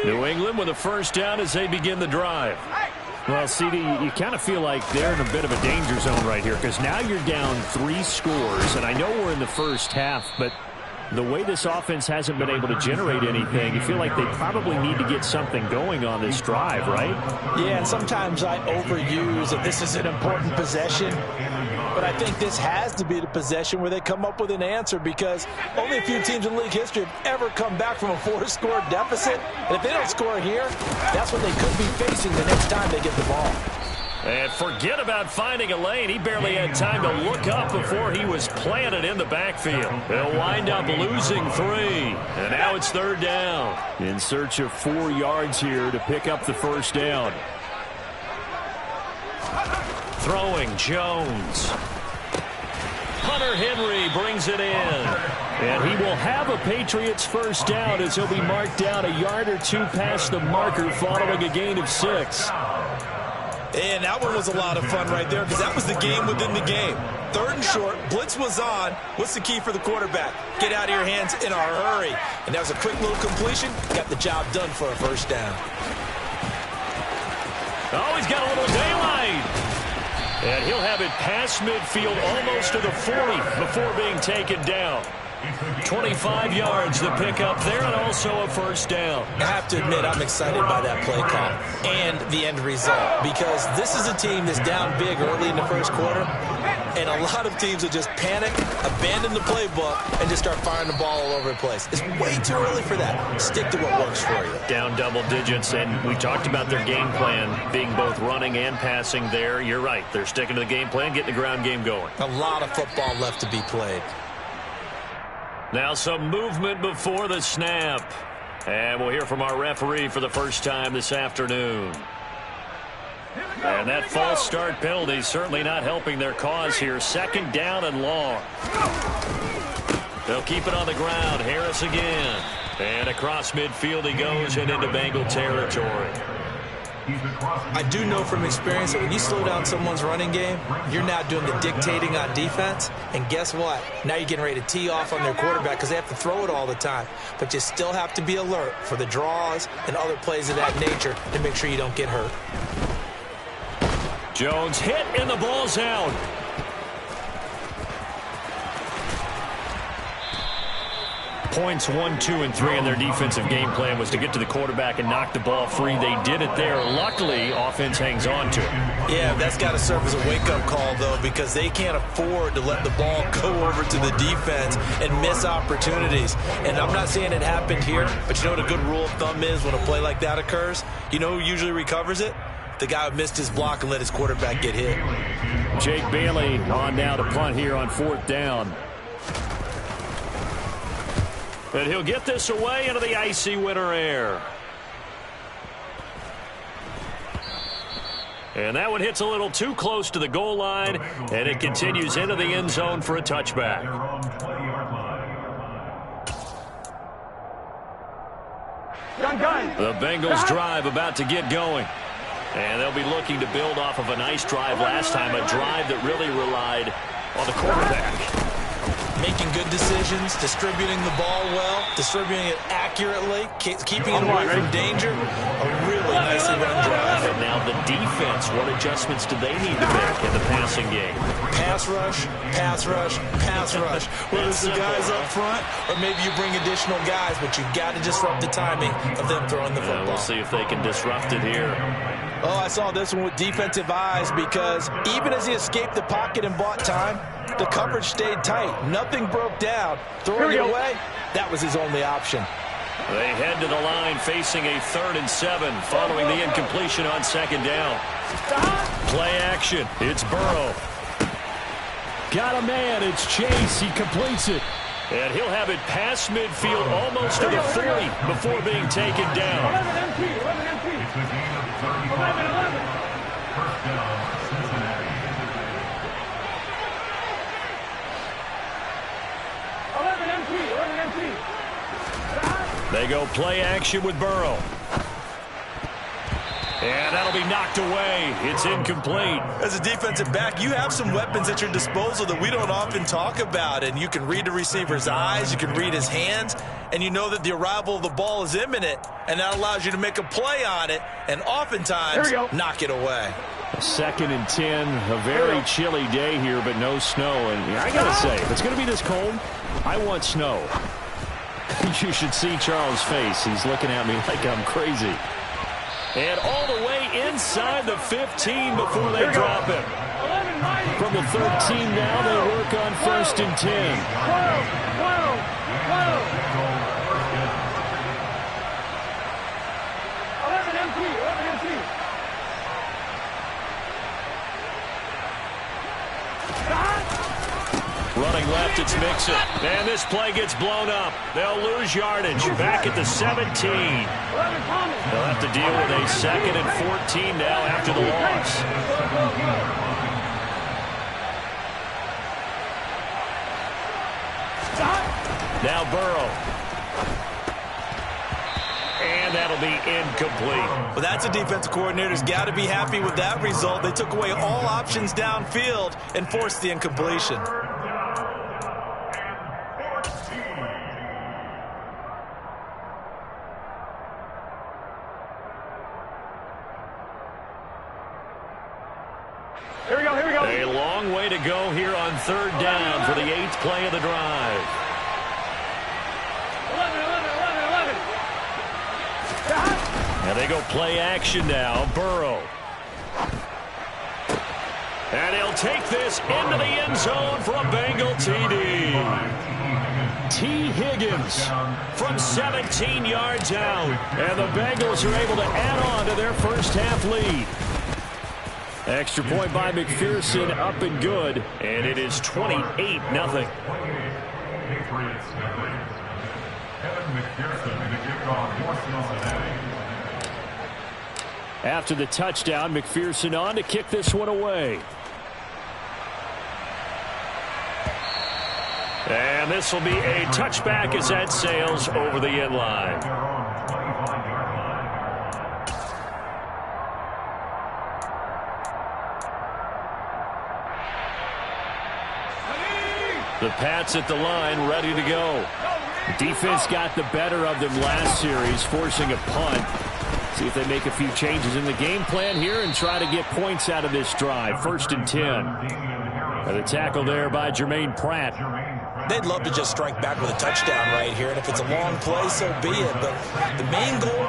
New England with a first down as they begin the drive. Well, CD, you kind of feel like they're in a bit of a danger zone right here because now you're down 3 scores, and I know we're in the first half, but the way this offense hasn't been able to generate anything, you feel like they probably need to get something going on this drive, right? Yeah, and sometimes I overuse that this is an important possession, but I think this has to be the possession where they come up with an answer because only a few teams in league history have ever come back from a 4-score deficit, and if they don't score here, that's what they could be facing the next time they get the ball. And forget about finding a lane. He barely had time to look up before he was planted in the backfield. They'll wind up losing 3. And now it's 3rd down. In search of 4 yards here to pick up the first down. Throwing Jones. Hunter Henry brings it in. And he will have a Patriots first down as he'll be marked down a yard or 2 past the marker following a gain of 6. And that one was a lot of fun right there because that was the game within the game. 3rd and short, blitz was on. What's the key for the quarterback? Get out of your hands in a hurry. And that was a quick little completion. Got the job done for a first down. Oh, he's got a little daylight. And he'll have it past midfield almost to the 40 before being taken down. 25 yards to pick up there and also a first down. I have to admit I'm excited by that play call and the end result because this is a team that's down big early in the first quarter and a lot of teams will just panic, abandon the playbook, and just start firing the ball all over the place. It's way too early for that. Stick to what works for you. Down double digits, and we talked about their game plan being both running and passing there. You're right. They're sticking to the game plan, getting the ground game going. A lot of football left to be played. Now some movement before the snap. And we'll hear from our referee for the first time this afternoon. And that false start penalty certainly not helping their cause here. 2nd down and long. They'll keep it on the ground. Harris again. And across midfield he goes and into Bengal territory. I do know from experience that when you slow down someone's running game, you're now doing the dictating on defense. And guess what? Now you're getting ready to tee off on their quarterback because they have to throw it all the time. But you still have to be alert for the draws and other plays of that nature to make sure you don't get hurt. Jones hit and the ball's out. Points 1, 2, and 3 in their defensive game plan was to get to the quarterback and knock the ball free. They did it there. Luckily, offense hangs on to it. Yeah, that's got to serve as a wake-up call, though, because they can't afford to let the ball go over to the defense and miss opportunities. And I'm not saying it happened here, but you know what a good rule of thumb is when a play like that occurs? You know who usually recovers it? The guy who missed his block and let his quarterback get hit. Jake Bailey on now to punt here on 4th down. But he'll get this away into the icy winter air. And that one hits a little too close to the goal line, and it continues into the end zone for a touchback. The Bengals drive about to get going. And they'll be looking to build off of a nice drive last time, a drive that really relied on the quarterback. Making good decisions, distributing the ball well, distributing it accurately, keeping it away from danger. A really nicely run drive. And now the defense, what adjustments do they need to make in the passing game? Pass rush, pass rush, pass rush. Whether it's the guys up front or maybe you bring additional guys, but you've got to disrupt the timing of them throwing the football. We'll see if they can disrupt it here. Oh, I saw this one with defensive eyes because even as he escaped the pocket and bought time, the coverage stayed tight. Nothing broke down. Throwing it away, that was his only option. They head to the line facing a 3rd and 7 following the incompletion on 2nd down. Play action. It's Burrow. Got a man. It's Chase. He completes it. And he'll have it past midfield almost to the 40 before being taken down. They go play action with Burrow. And that'll be knocked away. It's incomplete. As a defensive back, you have some weapons at your disposal that we don't often talk about. And you can read the receiver's eyes. You can read his hands. and you know that the arrival of the ball is imminent, and that allows you to make a play on it and oftentimes knock it away. 2nd and 10, a very chilly day here, but no snow. And I got to say, if it's going to be this cold, I want snow. You should see Charles' face. He's looking at me like I'm crazy. And all the way inside the 15 before they drop it. From the 13 now, they work on 1st and 10. Running left, it's Mixon. And this play gets blown up. They'll lose yardage. Back at the 17. They'll have to deal with a 2nd and 14 now after the loss. Now Burrow. And that'll be incomplete. Well, that's a defensive coordinator's got to be happy with that result. They took away all options downfield and forced the incompletion. A long way to go here on 3rd down for the 8th play of the drive. 11. And they go play action now. Burrow. And he'll take this into the end zone for a Bengal TD. T. Higgins from 17 yards out. And the Bengals are able to add on to their first half lead. Extra point by McPherson, up and good. And it is 28-0. After the touchdown, McPherson on to kick this one away. And this will be a touchback as that sails over the end line. The Pats at the line, ready to go. The defense got the better of them last series, forcing a punt. See if they make a few changes in the game plan here and try to get points out of this drive. 1st and 10. And the tackle there by Jermaine Pratt. They'd love to just strike back with a touchdown right here, and if it's a long play, so be it. But the main goal,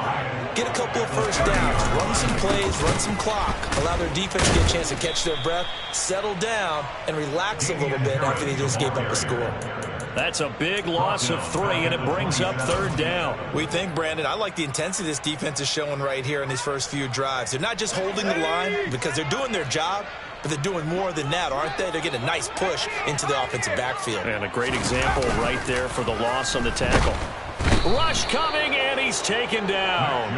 get a couple of first downs, run some plays, run some clock, allow their defense to get a chance to catch their breath, settle down, and relax a little bit after they just gave up a score. That's a big loss of 3, and it brings up 3rd down. We think, Brandon, I like the intensity this defense is showing right here in these first few drives. They're not just holding the line because they're doing their job, but they're doing more than that, aren't they? They're getting a nice push into the offensive backfield. And a great example right there for the loss on the tackle. Rush coming, and he's taken down.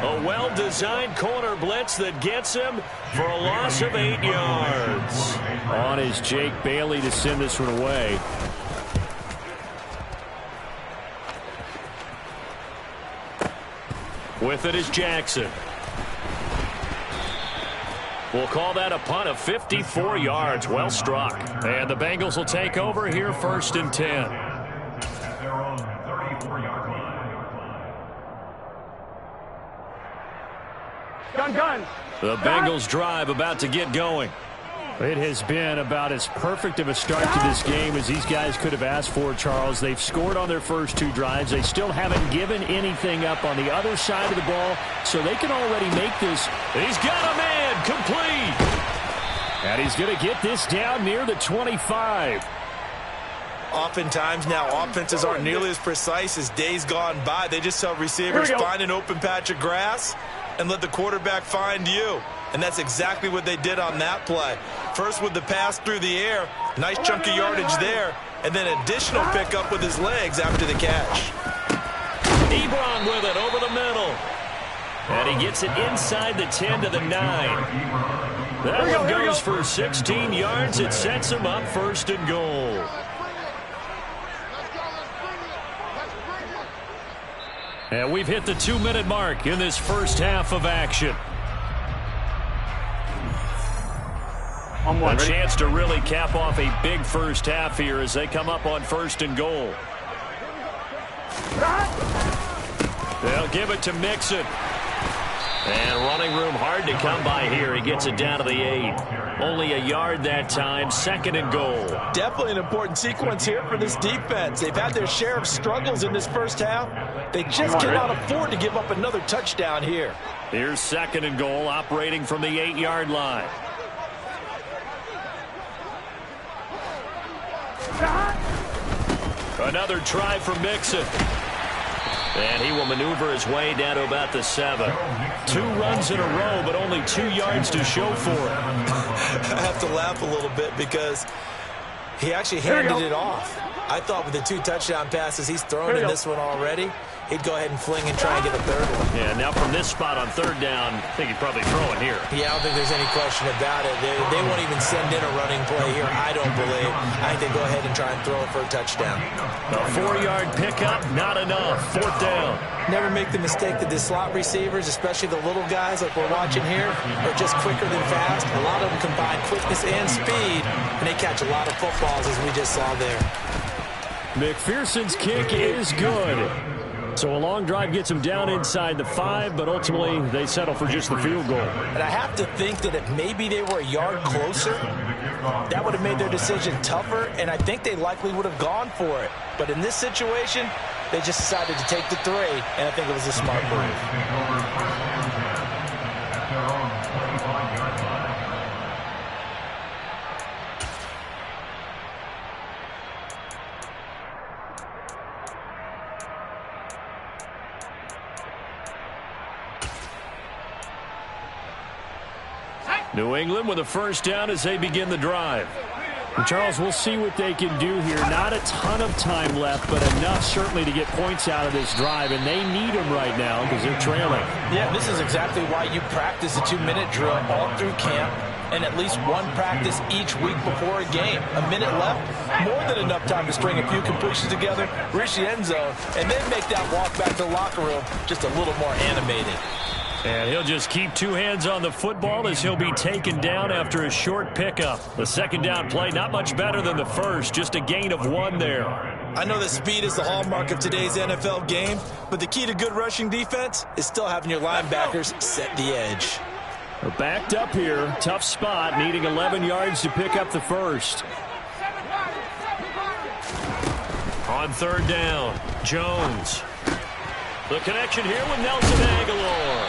A well-designed corner blitz that gets him for a loss of 8 yards. On is Jake Bailey to send this one away. With it is Jackson. We'll call that a punt of 54 yards. Well struck. And the Bengals will take over here 1st and 10. Gun. The Bengals drive about to get going. It has been about as perfect of a start to this game as these guys could have asked for, Charles. They've scored on their first 2 drives. They still haven't given anything up on the other side of the ball, so they can already make this. He's got a man, complete. And he's going to get this down near the 25. Oftentimes now, offenses aren't nearly as precise as days gone by. They just tell receivers, find an open patch of grass and let the quarterback find you. And that's exactly what they did on that play. First with the pass through the air, nice chunk of yardage there, and then additional pickup with his legs after the catch. Ebron with it over the middle. And he gets it inside the 10 to the 9. That one goes for 16 yards. It sets him up 1st and goal. And we've hit the 2-minute mark in this first half of action. A chance to really cap off a big first half here as they come up on 1st and goal. They'll give it to Mixon. And running room hard to come by here. He gets it down to the 8. Only a yard that time. 2nd and goal. Definitely an important sequence here for this defense. They've had their share of struggles in this first half. They just cannot afford to give up another touchdown here. Here's 2nd and goal, operating from the 8-yard line. Another try for Mixon. And he will maneuver his way down to about the 7. 2 runs in a row, but only 2 yards to show for it. I have to laugh a little bit because he actually handed it off. I thought with the 2 touchdown passes he's thrown in this one already, he'd go ahead and fling and try and get a 3rd one. Yeah, now from this spot on 3rd down, I think he'd probably throw it here. Yeah, I don't think there's any question about it. They won't even send in a running play here, I don't believe. I think they go ahead and try and throw it for a touchdown. A 4-yard pickup, not enough. 4th down. Never make the mistake that the slot receivers, especially the little guys like we're watching here, are just quicker than fast. A lot of them combine quickness and speed, and they catch a lot of footballs, as we just saw there. McPherson's kick is good. So a long drive gets them down inside the 5, but ultimately they settle for just the field goal. And I have to think that if maybe they were a yard closer, that would have made their decision tougher, and I think they likely would have gone for it. But in this situation, they just decided to take the 3, and I think it was a smart move. New England with a 1st down as they begin the drive. And Charles, we'll see what they can do here. Not a ton of time left, but enough certainly to get points out of this drive, and they need them right now because they're trailing. Yeah, this is exactly why you practice a 2-minute drill all through camp and at least one practice each week before a game. A minute left, more than enough time to string a few completions together, reach the end zone, and then make that walk back to the locker room just a little more animated. And he'll just keep 2 hands on the football as he'll be taken down after a short pickup. The 2nd down play, not much better than the 1st, just a gain of 1 there. I know that speed is the hallmark of today's NFL game, but the key to good rushing defense is still having your linebackers set the edge. They're backed up here. Tough spot, needing 11 yards to pick up the 1st. On 3rd down, Jones. The connection here with Nelson Aguilar.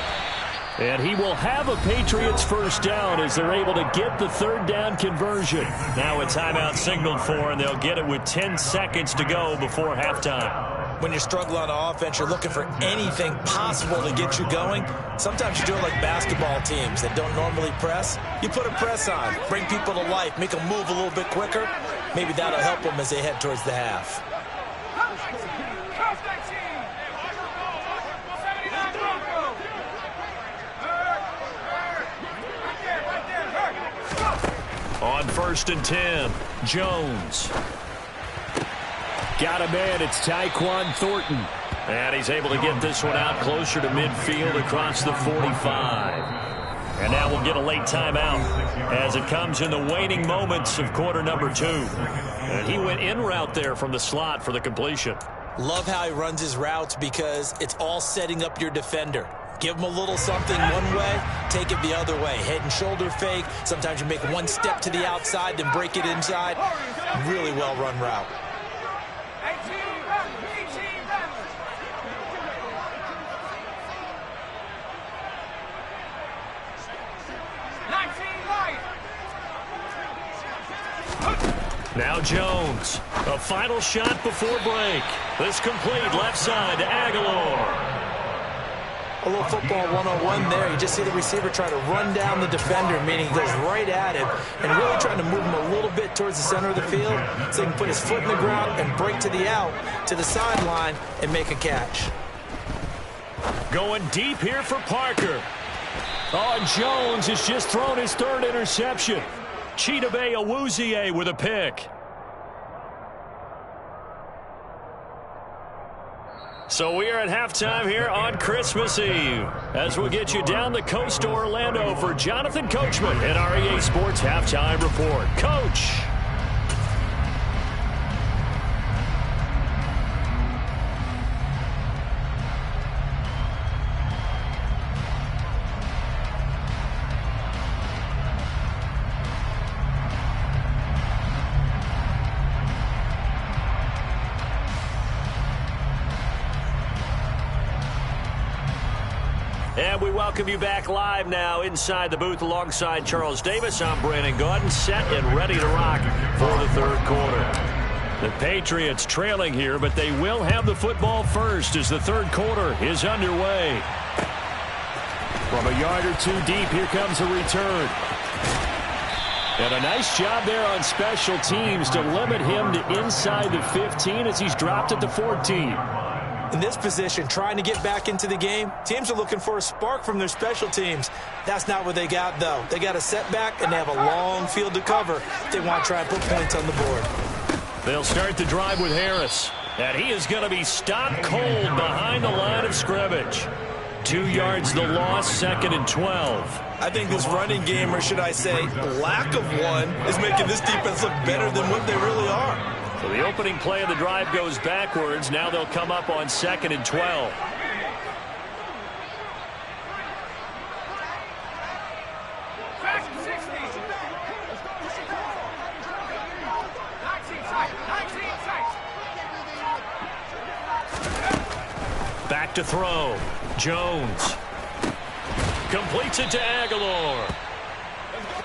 And he will have a Patriots 1st down as they're able to get the 3rd down conversion. Now a timeout signaled for, and they'll get it with 10 seconds to go before halftime. When you're struggling on offense, you're looking for anything possible to get you going. Sometimes you do it like basketball teams that don't normally press. You put a press on, bring people to life, make them move a little bit quicker. Maybe that'll help them as they head towards the half. On 1st and 10, Jones. Got a man, it's Tyquan Thornton. And he's able to get this one out closer to midfield across the 45. And now we'll get a late timeout as it comes in the waning moments of quarter number 2. And he went in route there from the slot for the completion. Love how he runs his routes because it's all setting up your defender. Give him a little something one way, take it the other way. Head and shoulder fake. Sometimes you make one step to the outside, then break it inside. Really well run route. Now Jones, a final shot before break. This complete left side to Aguilar. A little football 101 there. You just see the receiver try to run down the defender, meaning he goes right at him and really trying to move him a little bit towards the center of the field so he can put his foot in the ground and break to the out, to the sideline, and make a catch. Going deep here for Parker. Oh, and Jones has just thrown his 3rd interception. Chidobe Awuzie with a pick. So we are at halftime here on Christmas Eve as we'll get you down the coast to Orlando for Jonathan Coachman at our EA Sports Halftime Report. Coach. we welcome you back live now inside the booth alongside Charles Davis. I'm Brandon Gaudin, set and ready to rock for the third quarter. The Patriots trailing here, but they will have the football first as the third quarter is underway. From a yard or two deep, here comes a return. And a nice job there on special teams to limit him to inside the 15 as he's dropped at the 14. In this position, trying to get back into the game, teams are looking for a spark from their special teams. That's not what they got, though. They got a setback, and they have a long field to cover if they want to try and put points on the board. They'll start the drive with Harris. And he is going to be stopped cold behind the line of scrimmage. 2 yards the loss, 2nd and 12. I think this running game, or should I say lack of one, is making this defense look better than what they really are. So the opening play of the drive goes backwards. Now they'll come up on 2nd and 12. Back to throw. Jones completes it to Aguilar.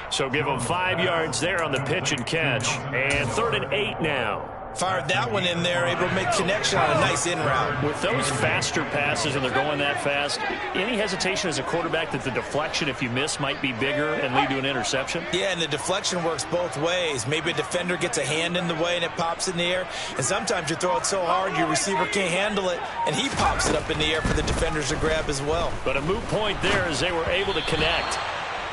So give him 5 yards there on the pitch and catch. And 3rd and 8 now. Fired that one in there, able to make connection on a nice in route. With those faster passes and they're going that fast, any hesitation as a quarterback that the deflection, if you miss, might be bigger and lead to an interception? Yeah, and the deflection works both ways. Maybe a defender gets a hand in the way and it pops in the air. And sometimes you throw it so hard your receiver can't handle it, and he pops it up in the air for the defenders to grab as well. But a moot point there as they were able to connect.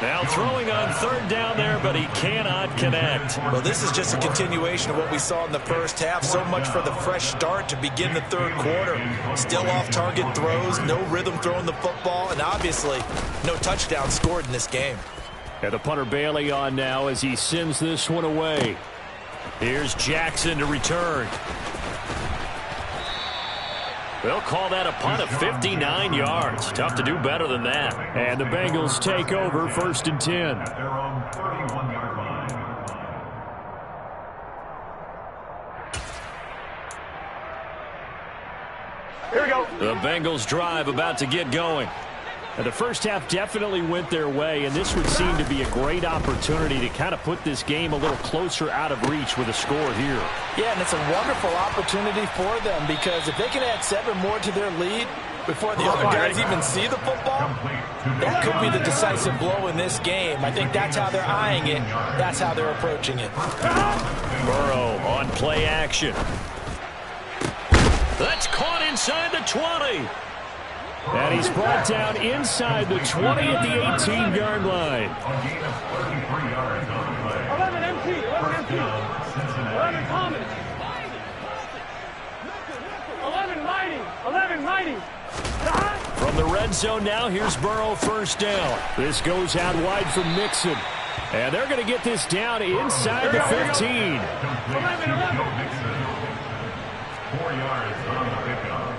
Now throwing on 3rd down there, but he cannot connect. Well, this is just a continuation of what we saw in the first half. So much for the fresh start to begin the third quarter. Still off-target throws, no rhythm throwing the football, and obviously no touchdown scored in this game. And the punter Bailey on now as he sends this one away. Here's Jackson to return. They'll call that a punt of 59 yards. Tough to do better than that. And the Bengals take over 1st and 10. Here we go. The Bengals drive about to get going. And the first half definitely went their way, and this would seem to be a great opportunity to kind of put this game a little closer out of reach with a score here. Yeah, and it's a wonderful opportunity for them because if they can add 7 more to their lead before the other guys even see the football, that could be the decisive blow in this game. I think that's how they're eyeing it. That's how they're approaching it. Burrow on play action. That's caught inside the 20. And he's brought down inside the 20 at the 18-yard line. 11 empty. 11 Thomas. 11 mighty. From the red zone now, here's Burrow 1st down. This goes out wide from Mixon. And they're going to get this down inside the 15. 11. 4 yards on the pickup.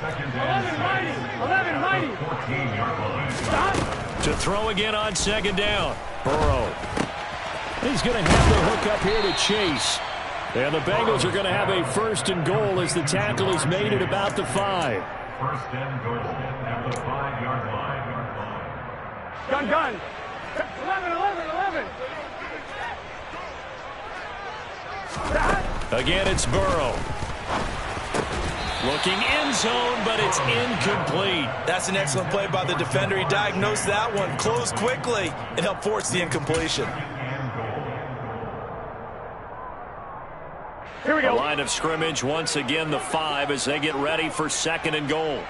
11 mighty. 14-yard line. Stop. To throw again on 2nd down. Burrow. He's going to have the hook up here to Chase. And the Bengals are going to have a 1st and goal as the tackle is made at about the 5. 1st and goal at the 5-yard line. Gun. 11. Stop. Again, it's Burrow. Looking end zone, but it's incomplete. That's an excellent play by the defender. He diagnosed that one, closed quickly, and helped force the incompletion. Here we The go. line of scrimmage, once again, the 5 as they get ready for 2nd and goal.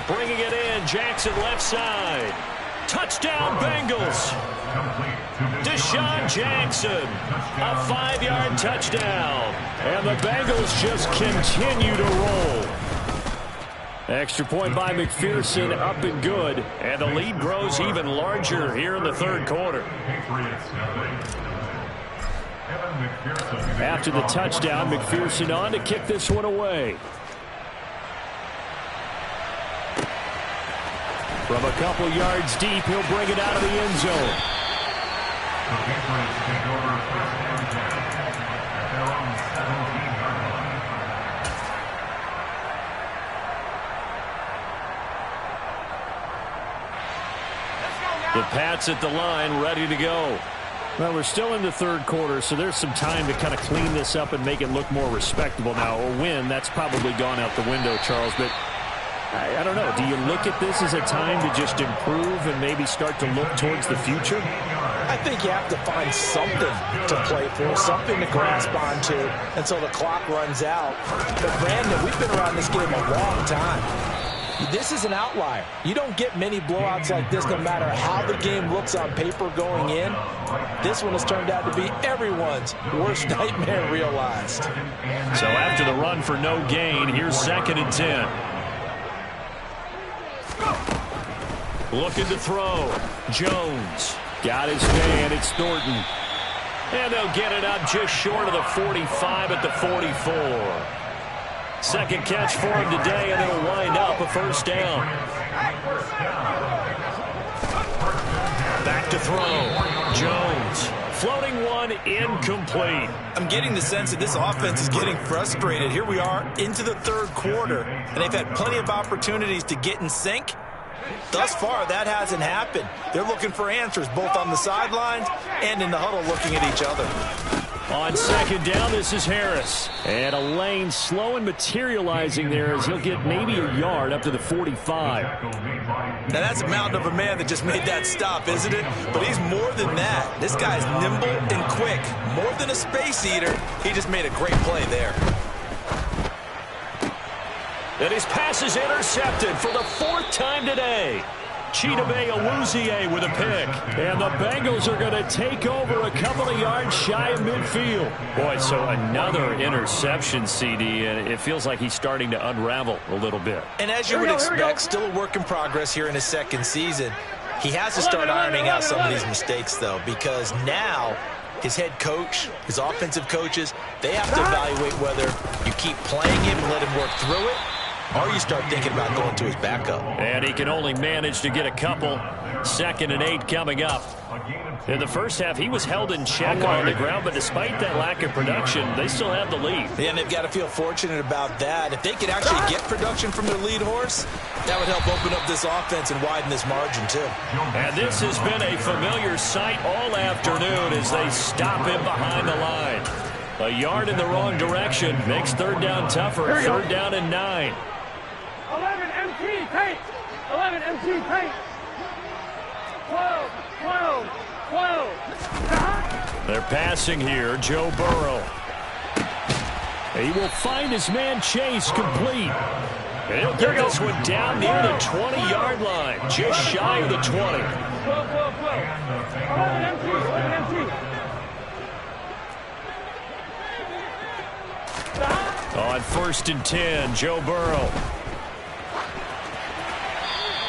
Bringing it in, Jackson left side. Touchdown, Bengals. Deshaun Jackson, a 5-yard touchdown. And the Bengals just continue to roll. Extra point by McPherson, up and good. And the lead grows even larger here in the third quarter. After the touchdown, McPherson on to kick this one away. From a couple yards deep, he'll bring it out of the end zone. The Pats at the line, ready to go. Well, we're still in the third quarter, so there's some time to kind of clean this up and make it look more respectable now. A win, that's probably gone out the window, Charles, but I don't know. Do you look at this as a time to just improve and maybe start to look towards the future? I think you have to find something to play for, something to grasp onto until the clock runs out. But, Brandon, we've been around this game a long time. This is an outlier. You don't get many blowouts like this no matter how the game looks on paper going in. This one has turned out to be everyone's worst nightmare realized. So after the run for no gain, here's 2nd and 10. Looking to throw. Jones. Got his man. It's Thornton. And they'll get it up just short of the 45 at the 44. Second catch for him today, and it'll wind up a first down. Back to throw. Jones. Floating one, incomplete. I'm getting the sense that this offense is getting frustrated. Here we are into the third quarter, and they've had plenty of opportunities to get in sync. Thus far, that hasn't happened. They're looking for answers both on the sidelines and in the huddle looking at each other. On 2nd down, this is Harris. And a lane slow and materializing there as he'll get maybe a yard up to the 45. Now, that's a mountain of a man that just made that stop, isn't it? But he's more than that. This guy's nimble and quick. More than a space eater, he just made a great play there. And his pass is intercepted for the 4th time today. Chidobe Awuzie with a pick. And the Bengals are going to take over a couple of yards shy of midfield. Boy, so another interception, CD, and it feels like he's starting to unravel a little bit. And as you would expect, still a work in progress here in his 2nd season. He has to start ironing out some of these mistakes, though, because now his head coach, his offensive coaches, they have to evaluate whether you keep playing him and let him work through it, or you start thinking about going to his backup. And he can only manage to get a couple. 2nd and 8 coming up. In the first half, he was held in check on the ground, but despite that lack of production, they still have the lead. Yeah, and they've got to feel fortunate about that. If they could actually get production from their lead horse, that would help open up this offense and widen this margin, too. And this has been a familiar sight all afternoon as they stop him behind the line. A yard in the wrong direction makes 3rd down tougher. 3rd down and 9. 11 MT, paint. 11 MT, paint. 12, 12, 12. They're passing here. Joe Burrow. He will find his man Chase complete. And he'll get this one down near the 20-yard line, just shy of the 20. 12, 12, 12. 11 MT, 11 MT. On 1st and 10, Joe Burrow.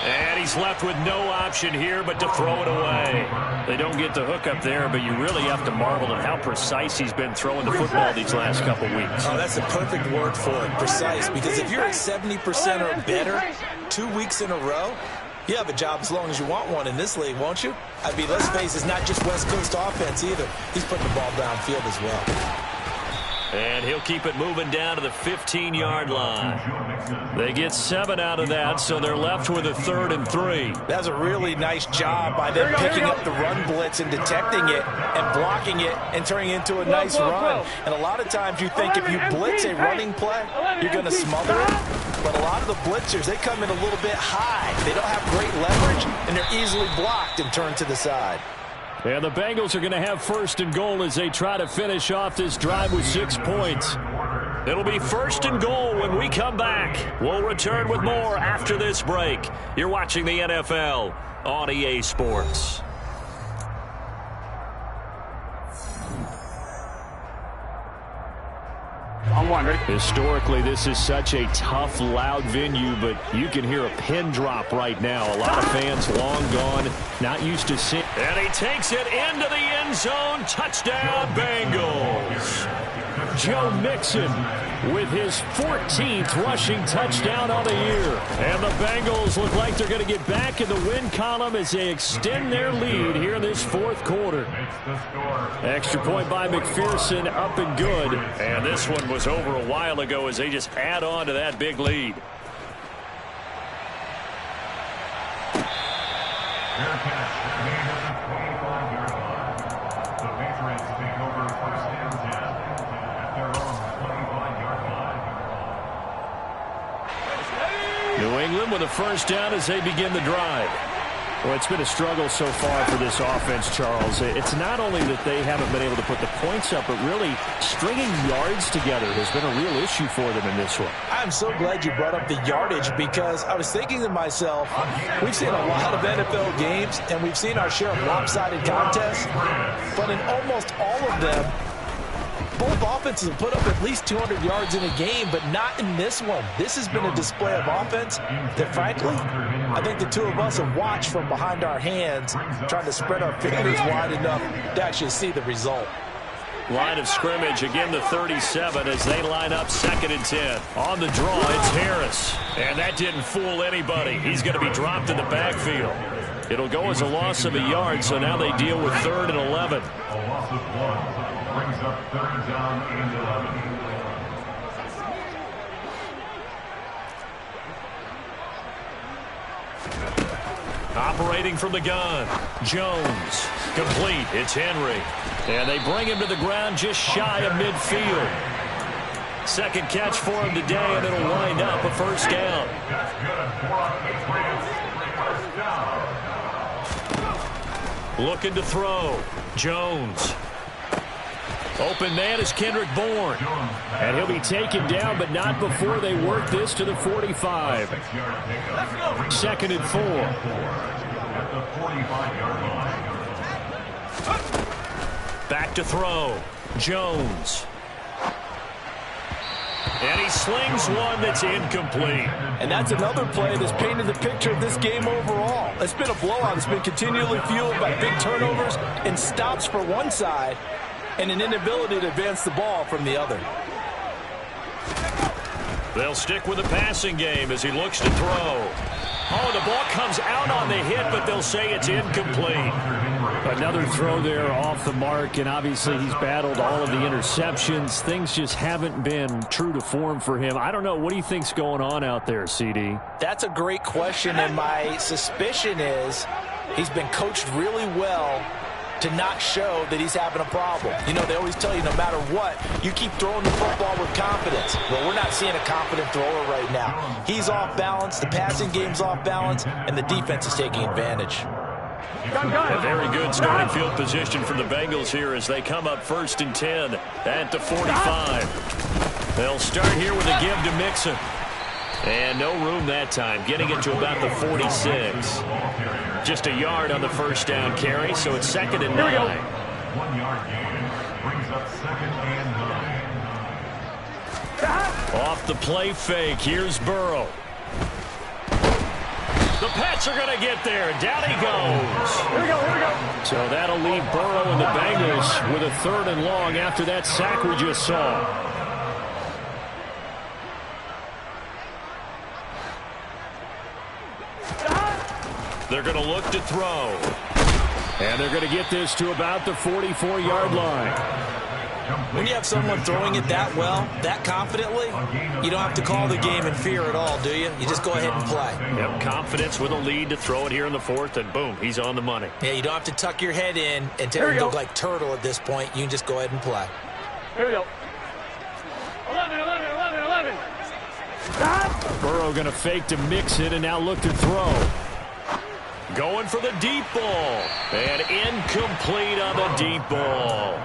And he's left with no option here but to throw it away. They don't get the hook up there, but you really have to marvel at how precise he's been throwing the football these last couple weeks. Oh, that's a perfect word for it, precise, because if you're at 70% or better 2 weeks in a row, you have a job as long as you want one in this league, won't you? I mean, let's face it, it's not just West Coast offense either. He's putting the ball downfield as well. And he'll keep it moving down to the 15-yard line. They get 7 out of that, so they're left with a 3rd and 3. That's a really nice job by them picking up the run blitz and detecting it and blocking it and turning it into a nice run. And a lot of times you think if you blitz a running play, you're going to smother it. But a lot of the blitzers, they come in a little bit high. They don't have great leverage, and they're easily blocked and turned to the side. And the Bengals are going to have 1st and goal as they try to finish off this drive with 6 points. It'll be 1st and goal when we come back. We'll return with more after this break. You're watching the NFL on EA Sports. Historically, this is such a tough, loud venue, but you can hear a pin drop right now. A lot of fans long gone, not used to seeing. And he takes it into the end zone. Touchdown, Bengals. Joe Mixon with his 14th rushing touchdown on the year. And the Bengals look like they're going to get back in the win column as they extend their lead here in this 4th quarter. Extra point by McPherson, up and good. And this one was over a while ago as they just add on to that big lead. Cleveland with a first down as they begin the drive. Well, it's been a struggle so far for this offense, Charles. It's not only that they haven't been able to put the points up, but really stringing yards together has been a real issue for them in this one. I'm so glad you brought up the yardage, because I was thinking to myself, we've seen a lot of NFL games, and we've seen our share of lopsided contests, but in almost all of them, both offenses have put up at least 200 yards in a game, but not in this one. This has been a display of offense that, frankly, I think the two of us have watched from behind our hands, trying to spread our fingers wide enough to actually see the result. Line of scrimmage, again the 37 as they line up 2nd and 10. On the draw, it's Harris. And that didn't fool anybody. He's going to be dropped in the backfield. It'll go as a loss of a yard, so now they deal with 3rd and 11. A loss of 1 brings up 3rd down and 11. Operating from the gun, Jones. Complete, it's Henry. And they bring him to the ground just shy of midfield. 2nd catch for him today, and it'll wind up a first down. That's good. 4 on 8 plays. First down. Looking to throw, Jones. Open man is Kendrick Bourne. And he'll be taken down, but not before they work this to the 45. 2nd and 4. At the 45-yard line. Back to throw, Jones. And he slings one that's incomplete. And that's another play that's painted the picture of this game overall. It's been a blowout. It's been continually fueled by big turnovers and stops for one side, and an inability to advance the ball from the other. They'll stick with the passing game as he looks to throw. Oh, the ball comes out on the hit, but they'll say it's incomplete. Another throw there off the mark, and obviously he's battled all of the interceptions. Things just haven't been true to form for him. I don't know. What do you think's going on out there, CD? That's a great question, and my suspicion is he's been coached really well to not show that he's having a problem. You know, they always tell you no matter what, you keep throwing the football with confidence. Well, we're not seeing a confident thrower right now. He's off balance, the passing game's off balance, and the defense is taking advantage. A very good starting field position for the Bengals here as they come up 1st and 10 at the 45. They'll start here with a give to Mixon. And no room that time, getting it to about the 46. Just a yard on the first down carry, so it's 2nd and 9. 1 yard gain brings up 2nd and 9. Off the play fake, here's Burrow. The Pats are going to get there. Down he goes. Here we go. So that'll leave Burrow and the Bengals with a 3rd and long after that sack we just saw. They're going to look to throw. And they're going to get this to about the 44-yard line. When you have someone throwing it that well, that confidently, you don't have to call the game in fear at all, do you? You just go ahead and play. Yep, confidence with a lead to throw it here in the 4th, and boom, he's on the money. Yeah, you don't have to tuck your head in and tell him to look like turtle at this point. You can just go ahead and play. Here we go. 11. Burrow going to fake to Mixon and now look to throw. Going for the deep ball. And incomplete on the deep ball.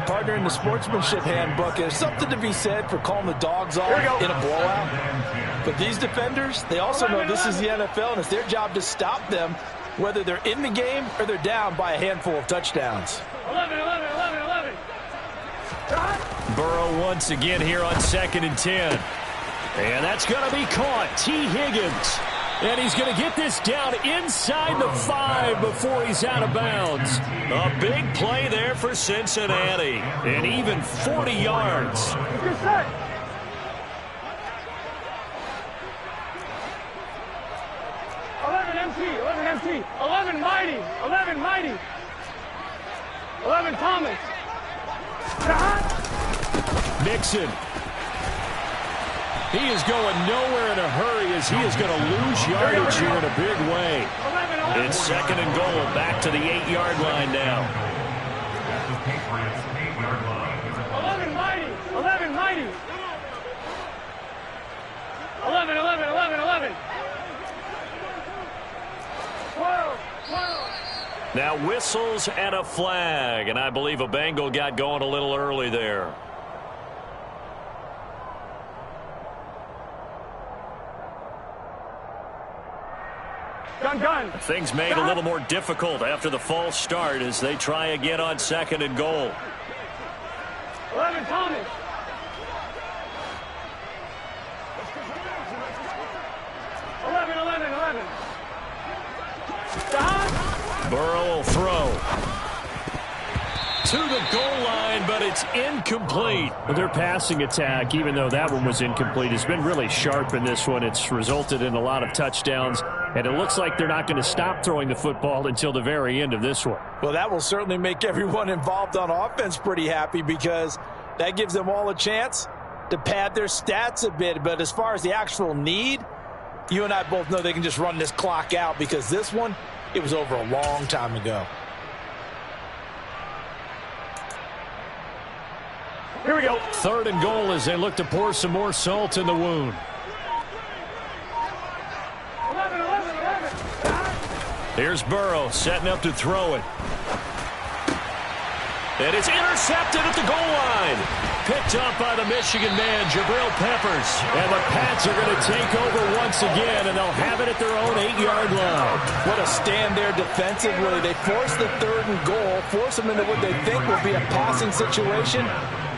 Partner, in the sportsmanship handbook, there's something to be said for calling the dogs off in a blowout. But these defenders, they also know this is the NFL, and it's their job to stop them, whether they're in the game or they're down by a handful of touchdowns. 11. Burrow once again here on 2nd and 10. And that's going to be caught. T. Higgins. And he's going to get this down inside the 5 before he's out of bounds. A big play there for Cincinnati. And even 40 yards. Good set. 11 empty. 11 mighty. 11 Thomas. Mixon. He is going nowhere in a hurry as he is going to lose yardage here in a big way. It's 2nd and goal. Back to the 8-yard line now. 11 mighty. 11. Now whistles and a flag, and I believe a Bengal got going a little early there. Gun. Things made a little more difficult after the false start as they try again on 2nd and goal. 11, Thomas. Burrow will throw. To the goal line, but it's incomplete. Their passing attack, even though that one was incomplete, has been really sharp in this one. It's resulted in a lot of touchdowns, and it looks like they're not going to stop throwing the football until the very end of this one. Well, that will certainly make everyone involved on offense pretty happy because that gives them all a chance to pad their stats a bit. But as far as the actual need, you and I both know they can just run this clock out because this one, it was over a long time ago. Here we go. 3rd and goal as they look to pour some more salt in the wound. 11. Here's Burrow setting up to throw it. And it's intercepted at the goal line. Picked up by the Michigan man, Jabril Peppers. And the Pats are going to take over once again, and they'll have it at their own 8-yard line. What a stand there defensively. They force the 3rd and goal, force them into what they think will be a passing situation,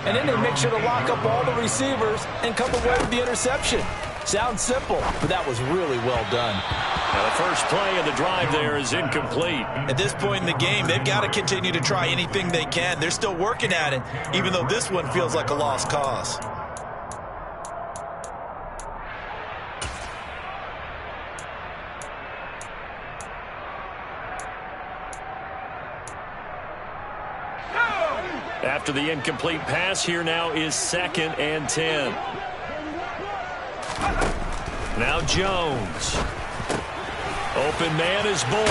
and then they make sure to lock up all the receivers and come away with the interception. Sounds simple, but that was really well done. Now the first play of the drive there is incomplete. At this point in the game, they've got to continue to try anything they can. They're still working at it, even though this one feels like a lost cause. After the incomplete pass, here now is 2nd and 10. Now Jones. Open man is born.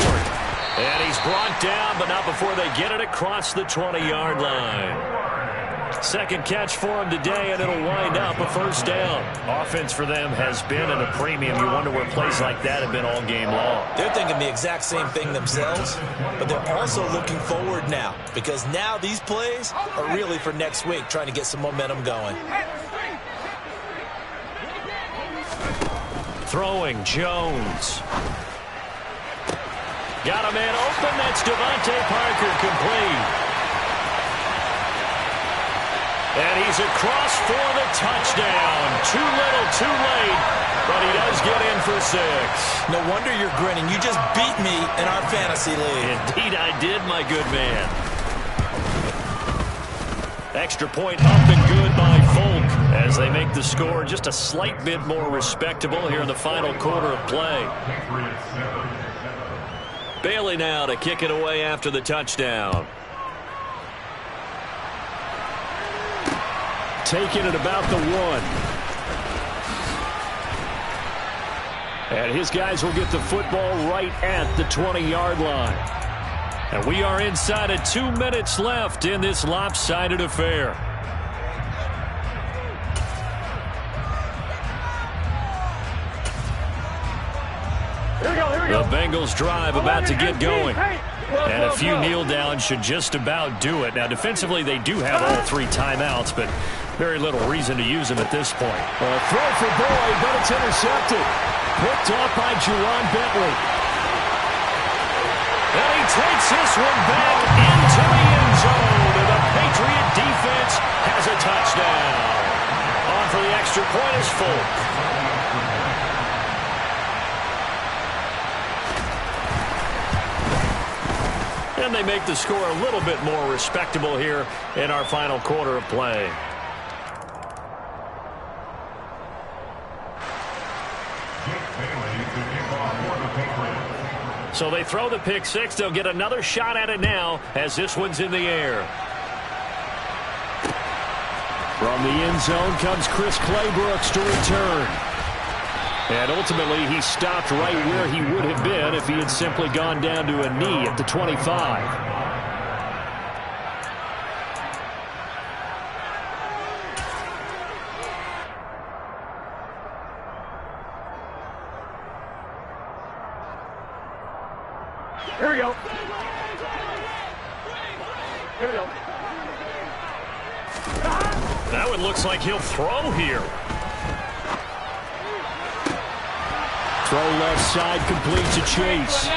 And he's brought down, but not before they get it across the 20-yard line. Second catch for him today, and it'll wind up a first down. Offense for them has been at a premium. You wonder where plays like that have been all game long. They're thinking the exact same thing themselves, but they're also looking forward now because now these plays are really for next week, trying to get some momentum going. Throwing Jones. Got a man open. That's Devontae Parker complete. And he's across for the touchdown. Too little, too late, but he does get in for 6. No wonder you're grinning. You just beat me in our fantasy league. Indeed I did, my good man. Extra point up and good by Folk as they make the score just a slight bit more respectable here in the final quarter of play. Bailey now to kick it away after the touchdown. Taking it about the 1. And his guys will get the football right at the 20-yard line. And we are inside of 2 minutes left in this lopsided affair. The Bengals drive about to get going. And a few kneel downs should just about do it. Now, defensively, they do have all 3 timeouts, but very little reason to use them at this point. A throw for Boyd, but it's intercepted. Picked off by Juwan Bentley. And he takes this one back into the end zone. And the Patriot defense has a touchdown. On for the extra point is Folk. And they make the score a little bit more respectable here in our final quarter of play. So they throw the pick 6. They'll get another shot at it now as this one's in the air. From the end zone comes Chris Claybrooks to return. And ultimately, he stopped right where he would have been if he had simply gone down to a knee at the 25. Here we go. Here we go. That one looks like he'll throw here. Throw left side, complete to Chase.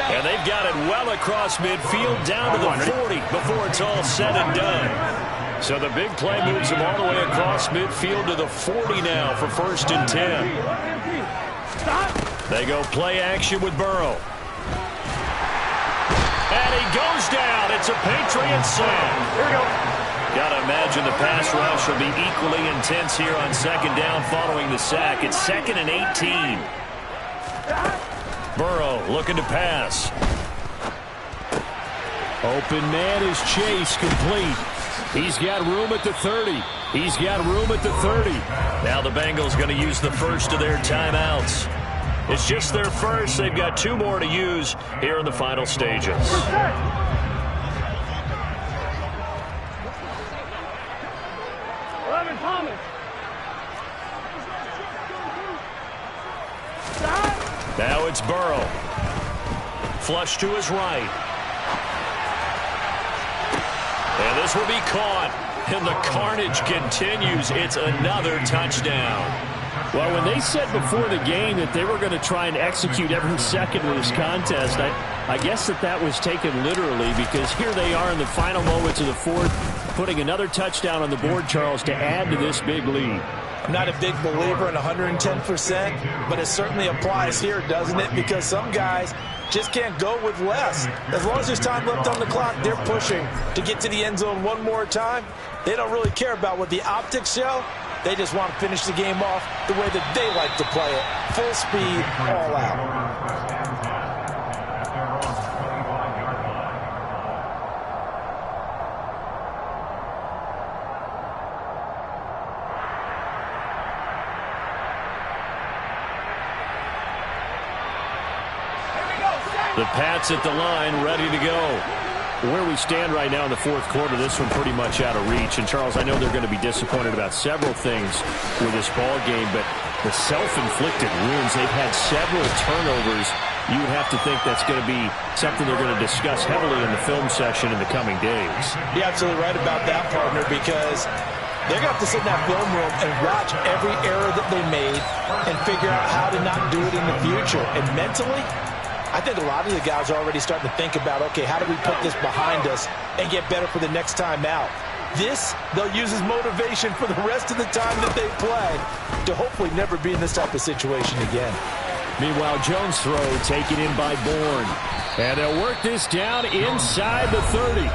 And they've got it well across midfield down to the 40 before it's all said and done. So the big play moves them all the way across midfield to the 40 now for 1st and 10. They go play action with Burrow. And he goes down. It's a Patriot sack. Here we go. Got to imagine the pass rush will be equally intense here on 2nd down following the sack. It's 2nd and 18. Burrow looking to pass. Open man is Chase, complete. He's got room at the 30. He's got room at the 30. Now the Bengals going to use the first of their timeouts. It's just their first. They've got 2 more to use here in the final stages. Now it's Burrow. Flush to his right. And this will be caught. And the carnage continues. It's another touchdown. Well, when they said before the game that they were going to try and execute every second of this contest, I guess that was taken literally, because here they are in the final moments of the 4th, putting another touchdown on the board, Charles, to add to this big lead. I'm not a big believer in 110%, but it certainly applies here, doesn't it? Because some guys just can't go with less. As long as there's time left on the clock, they're pushing to get to the end zone one more time. They don't really care about what the optics show. They just want to finish the game off the way that they like to play it. Full speed, all out. The Pats at the line, ready to go. Where we stand right now in the 4th quarter, this one pretty much out of reach. And, Charles, I know they're going to be disappointed about several things with this ball game, but the self-inflicted wounds, they've had several turnovers. You would have to think that's going to be something they're going to discuss heavily in the film session in the coming days. You're absolutely right about that, partner, because they're going to have to sit in that film room and watch every error that they made and figure out how to not do it in the future. And mentally, I think a lot of the guys are already starting to think about, okay, how do we put this behind us and get better for the next time out? This, they'll use as motivation for the rest of the time that they play to hopefully never be in this type of situation again. Meanwhile, Jones' throw taken in by Bourne. And they'll work this down inside the 30.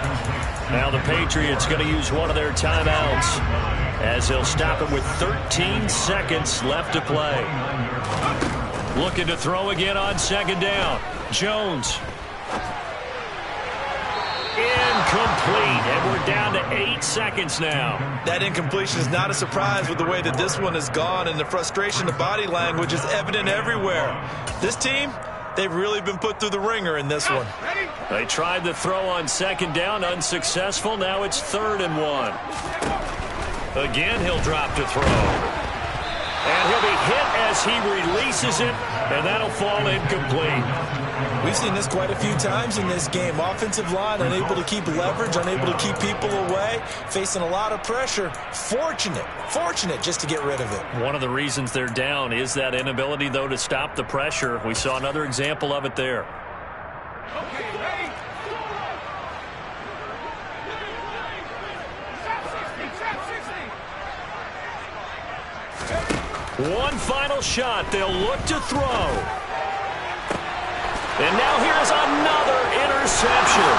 Now the Patriots going to use one of their timeouts as they'll stop it with 13 seconds left to play. Looking to throw again on 2nd down. Jones. Incomplete. And we're down to 8 seconds now. That incompletion is not a surprise with the way that this one has gone, and the frustration, the body language is evident everywhere. This team, they've really been put through the ringer in this one. They tried the throw on 2nd down, unsuccessful. Now it's 3rd and 1. Again, he'll drop to throw. And he'll be hit as he releases it, and that'll fall incomplete. We've seen this quite a few times in this game. Offensive line unable to keep leverage, unable to keep people away, facing a lot of pressure. Fortunate just to get rid of it. One of the reasons they're down is that inability, though, to stop the pressure. We saw another example of it there. Okay, ready? One final shot. They'll look to throw. And now here's another interception.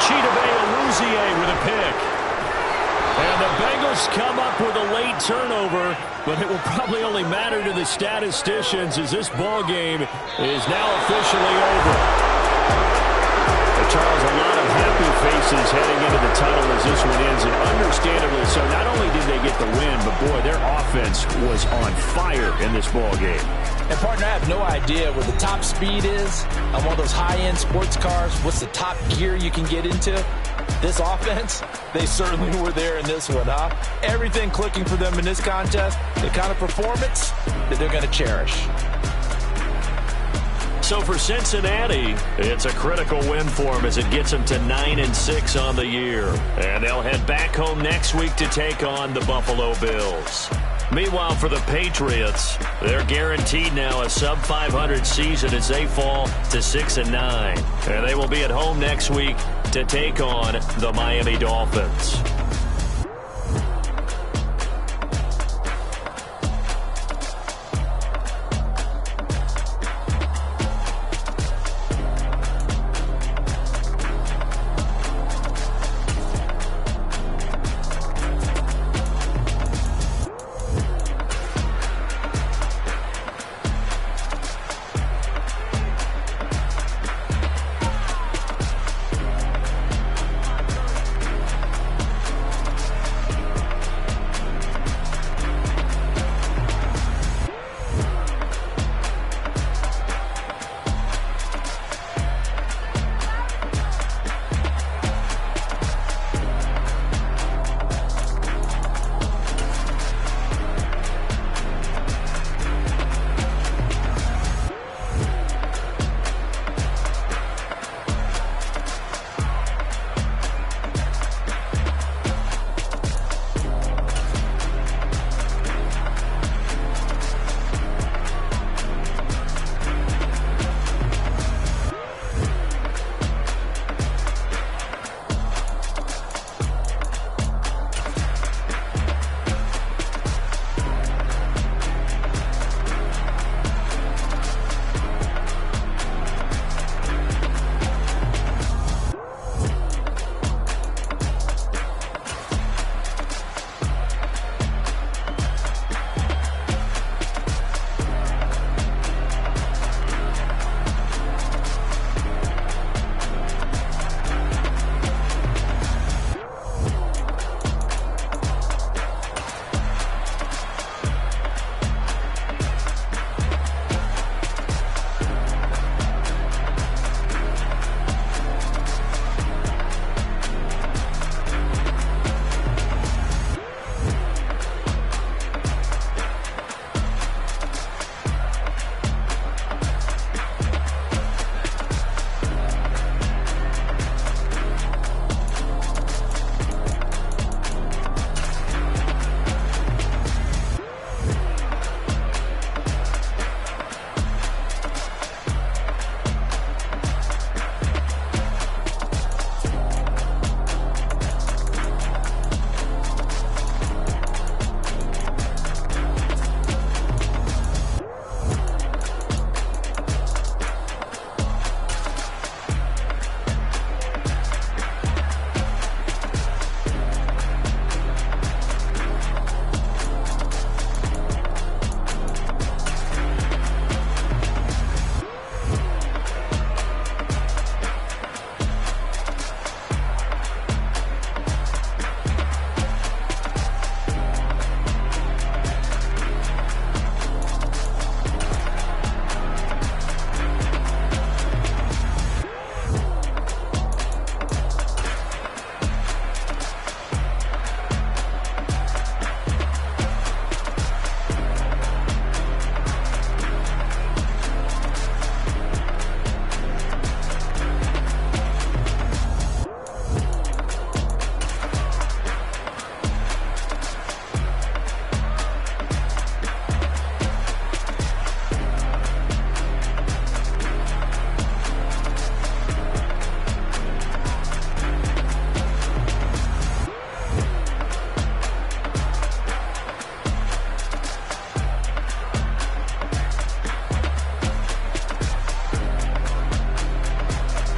Chidobe Awuzie with a pick. And the Bengals come up with a late turnover, but it will probably only matter to the statisticians as this ball game is now officially over. Charles, a lot of happy faces heading into the tunnel as this one ends, and understandably so. Not only did they get the win, but boy, their offense was on fire in this ball game. And partner, I have no idea what the top speed is on one of those high-end sports cars. What's the top gear you can get into? This offense, they certainly were there in this one, huh? Everything clicking for them in this contest, the kind of performance that they're going to cherish. So for Cincinnati, it's a critical win for them as it gets them to 9-6 on the year. And they'll head back home next week to take on the Buffalo Bills. Meanwhile, for the Patriots, they're guaranteed now a sub-500 season as they fall to 6-9. And they will be at home next week to take on the Miami Dolphins.